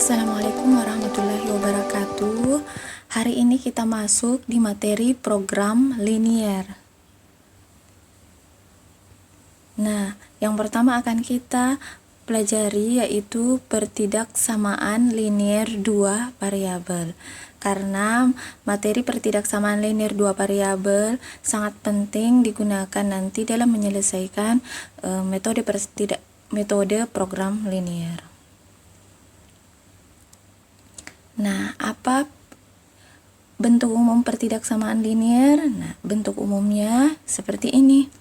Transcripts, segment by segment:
Assalamualaikum warahmatullahi wabarakatuh. Hari ini kita masuk di materi program linier. Nah, yang pertama akan kita pelajari yaitu pertidaksamaan linier dua variabel. Karena materi pertidaksamaan linier dua variabel sangat penting digunakan nanti dalam menyelesaikan metode program linier. Nah, apa bentuk umum pertidaksamaan linier? Nah, bentuk umumnya seperti ini.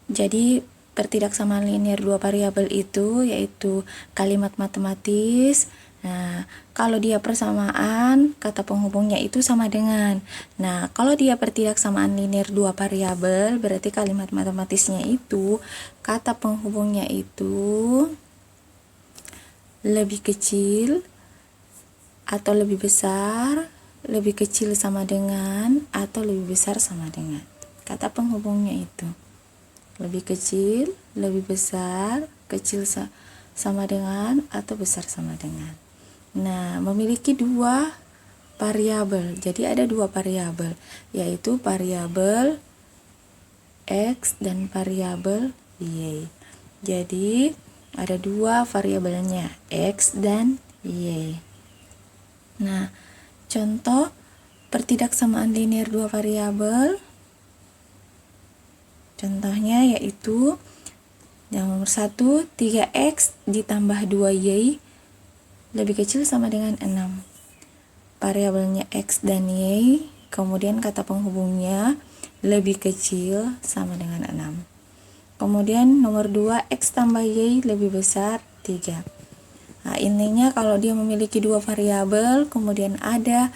Jadi, pertidaksamaan linier dua variabel itu yaitu kalimat matematis. Nah, kalau dia persamaan, kata penghubungnya itu sama dengan. Nah, kalau dia pertidaksamaan linier dua variabel, berarti kalimat matematisnya itu, kata penghubungnya itu lebih kecil atau lebih besar, lebih kecil sama dengan, atau lebih besar sama dengan. Kata penghubungnya itu lebih kecil, lebih besar, kecil sama dengan, atau besar sama dengan. Nah, memiliki dua variabel. Jadi ada dua variabel, yaitu variabel X dan variabel Y. Jadi ada dua variabelnya, X dan Y. Nah, contoh pertidaksamaan linier dua variabel. Contohnya yaitu yang nomor 1, 3x ditambah 2y lebih kecil sama dengan 6. Variabelnya x dan y, kemudian kata penghubungnya lebih kecil sama dengan 6. Kemudian nomor 2, x tambah y lebih besar 3. Nah, intinya kalau dia memiliki dua variabel, kemudian ada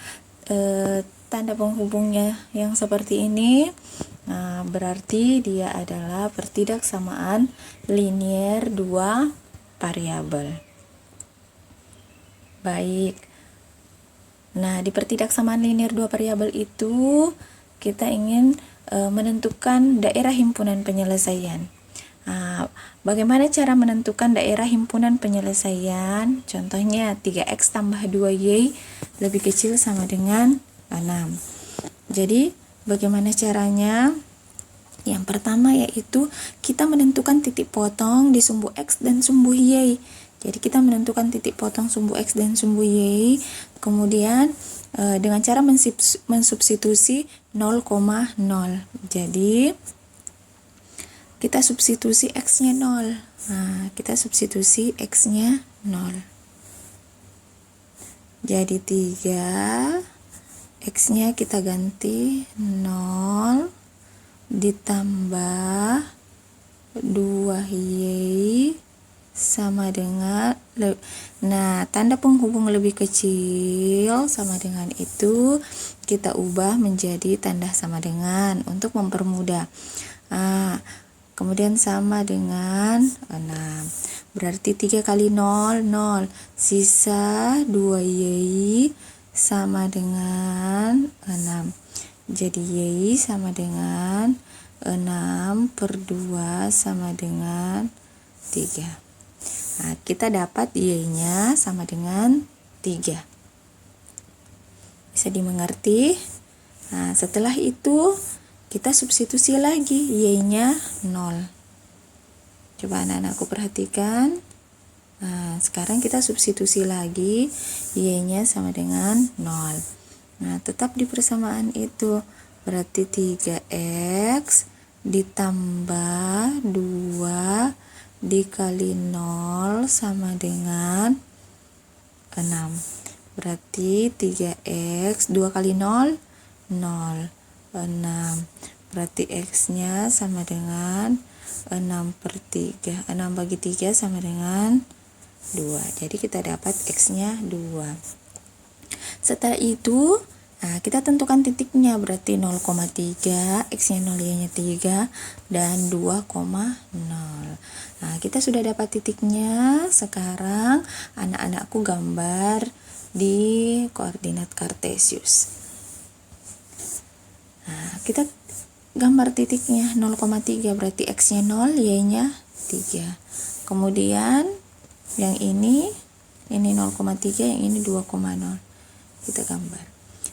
tanda penghubungnya yang seperti ini, nah, berarti dia adalah pertidaksamaan linier dua variabel. Baik. Nah, di pertidaksamaan linier dua variabel itu kita ingin menentukan daerah himpunan penyelesaian. Nah, bagaimana cara menentukan daerah himpunan penyelesaian? Contohnya 3x tambah 2y lebih kecil sama dengan 6. Jadi bagaimana caranya? Yang pertama yaitu kita menentukan titik potong di sumbu x dan sumbu y. Jadi kita menentukan titik potong sumbu x dan sumbu y, kemudian dengan cara mensubstitusi 0,0. Jadi kita substitusi x-nya 0. Nah, kita substitusi x-nya 0. Jadi 3, x-nya kita ganti 0 ditambah 2y sama dengan, nah, tanda penghubung lebih kecil sama dengan itu kita ubah menjadi tanda sama dengan untuk mempermudah. Nah, kemudian sama dengan 6. Berarti 3 kali 0, 0. Sisa 2y sama dengan 6. Jadi y sama dengan 6 per 2 sama dengan 3. Nah, kita dapat y-nya sama dengan 3. Bisa dimengerti? Nah, setelah itu kita substitusi lagi, y-nya 0. Coba anak-anakku perhatikan. Nah, sekarang kita substitusi lagi, y-nya sama dengan 0. Nah, tetap di persamaan itu, berarti 3x ditambah 2 dikali 0 sama dengan 6. Berarti 3x, 2 kali 0, 0. 6. Berarti x-nya sama dengan 6 per 3. 6 bagi 3 sama dengan 2. Jadi kita dapat x-nya 2. Setelah itu, nah, kita tentukan titiknya, berarti 0,3, x-nya 0, y-nya 3, dan 2,0. Nah, kita sudah dapat titiknya. Sekarang anak-anakku gambar di koordinat kartesius. Nah, kita gambar titiknya 0,3, berarti x-nya 0, y-nya 3. Kemudian yang ini Ini 0,3, yang ini 2,0. Kita gambar.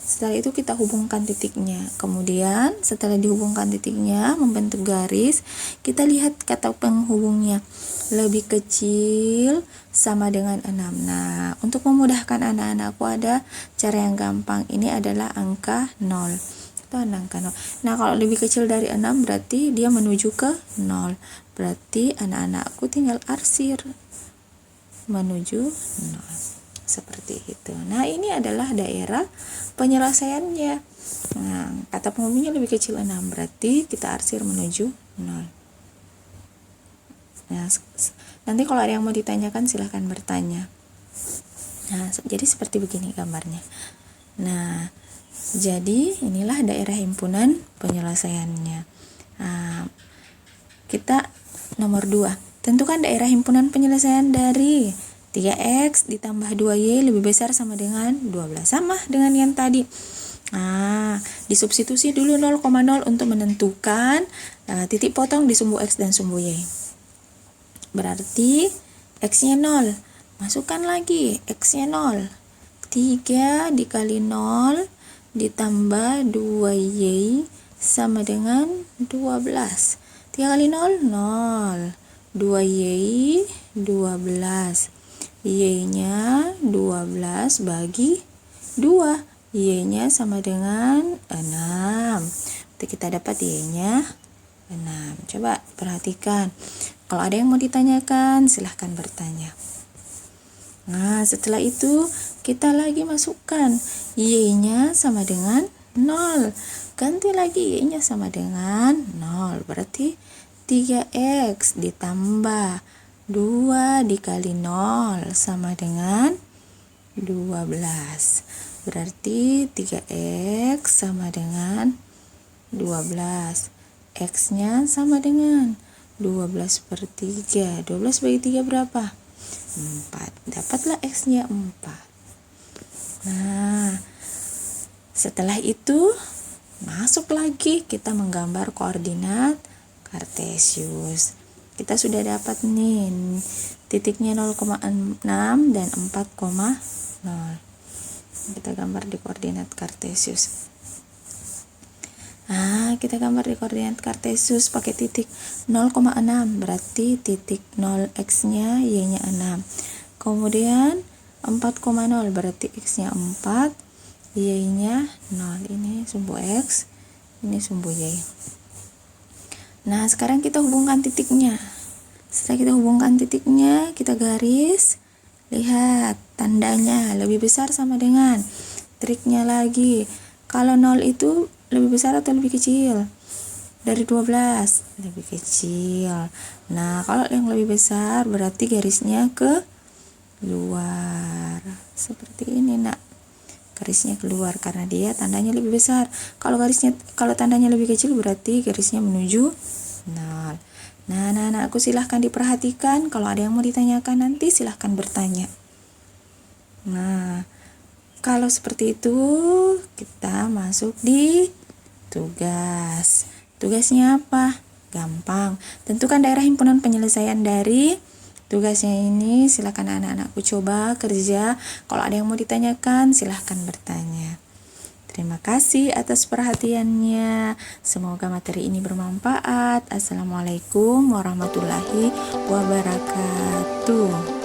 Setelah itu kita hubungkan titiknya. Kemudian setelah dihubungkan titiknya membentuk garis, kita lihat kata penghubungnya. Lebih kecil sama dengan 6. Nah, untuk memudahkan anak-anakku ada cara yang gampang. Ini adalah angka 0. Itu angka 0. Nah, kalau lebih kecil dari 6 berarti dia menuju ke 0. Berarti anak-anakku tinggal arsir menuju 0. Seperti itu. Nah, ini adalah daerah penyelesaiannya. Nah, kata penghubungnya lebih kecil 6, berarti kita arsir menuju 0. Nah, nanti kalau ada yang mau ditanyakan silahkan bertanya. Nah, jadi seperti begini gambarnya. Nah, jadi inilah daerah himpunan penyelesaiannya. Nah, kita nomor 2. Tentukan daerah himpunan penyelesaian dari 3x ditambah 2y lebih besar sama dengan 12. Sama dengan yang tadi. Nah, disubstitusi dulu 0,0 untuk menentukan titik potong di sumbu x dan sumbu y. Berarti x-nya 0. Masukkan lagi x-nya 0. 3 dikali 0 ditambah 2y sama dengan 12. 3 kali 0, 0. 2y, 12. Y-nya 12 bagi 2. Y-nya sama dengan 6. Jadi kita dapat Y-nya 6. Coba perhatikan. Kalau ada yang mau ditanyakan, silahkan bertanya. Nah, setelah itu kita lagi masukkan Y-nya sama dengan 0. Ganti lagi Y-nya sama dengan 0. Berarti 3x ditambah 2 dikali 0 sama dengan 12. Berarti 3x sama dengan 12. X-nya sama dengan 12 per 3. 12 bagi 3 berapa? 4. Dapatlah X-nya 4. Nah, setelah itu masuk lagi kita menggambar koordinat Kartesius. Kita sudah dapat nih titiknya 0,6 dan 4,0. Kita gambar di koordinat Kartesius. Nah, kita gambar di koordinat Kartesius pakai titik 0,6, berarti titik 0 x-nya, y-nya 6. Kemudian 4,0 berarti x-nya 4, y-nya 0. Ini sumbu x, ini sumbu y. Nah, sekarang kita hubungkan titiknya. Setelah kita hubungkan titiknya, kita garis. Lihat tandanya lebih besar sama dengan. Triknya lagi. Kalau 0 itu lebih besar atau lebih kecil dari 12? Lebih kecil. Nah, kalau yang lebih besar berarti garisnya ke luar. Seperti ini, Nak. Garisnya keluar karena dia tandanya lebih besar. Kalau tandanya lebih kecil berarti garisnya menuju 0. Nah, aku silahkan diperhatikan. Kalau ada yang mau ditanyakan nanti silahkan bertanya. Nah, kalau seperti itu kita masuk di tugas. Tugasnya apa? Gampang. Tentukan daerah himpunan penyelesaian dari tugasnya ini. Silakan anak-anakku coba kerja. Kalau ada yang mau ditanyakan silahkan bertanya. Terima kasih atas perhatiannya. Semoga materi ini bermanfaat. Assalamualaikum warahmatullahi wabarakatuh.